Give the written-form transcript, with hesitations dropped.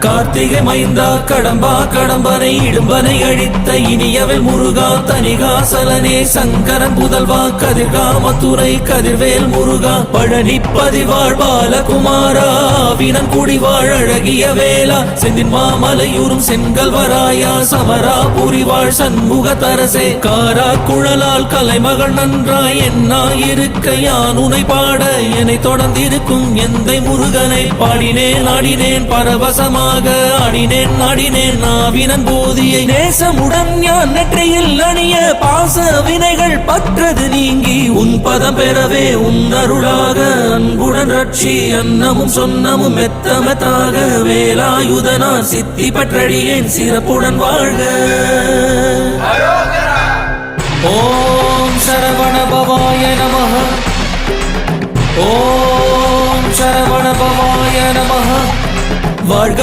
கார்த்திகை மைந்தா கடம்பா கடம்பனை இடும்பனை அழித்த இனியவள் முருகா தனிகாசலனே சங்கரன் புதல்வா கதிர்காமத்துறை கதிர்வேல் முருகா பழனி பதிவாழ் பாலகுமாரா வினன் குடிவாழ் அழகிய வேளா செந்தின் மாமலையூரும் செங்கல்வராயா சமரா புரிவாழ் சண்முக தரசே காரா குழலால் கலைமகள் நன்றாய் என்னாயிருக்க யான் உனை பாட என்னை தொடர்ந்திருக்கும் எந்தை முருகனை பாடினேன் ஆடினேன் பரவசமாக ஆடினேன் நாடினேன் நாவினன் போதியை நேசமுடன் ஞான் நெற்றியில் அணிய பாச வினைகள் பற்றது நீங்கி உன் பதம் பெறவே உன் அருளாக அன்புடன் ரட்சி அன்னமும் சொன்னமும் மெத்தமத்தாக வேலாயுதனார் சித்தி பற்றடியேன் சிறப்புடன் வாழ்க. ஓம் சரவண பவாய நமஹ. ஓம் சரவண பவாய நமஹ. வாழ்க.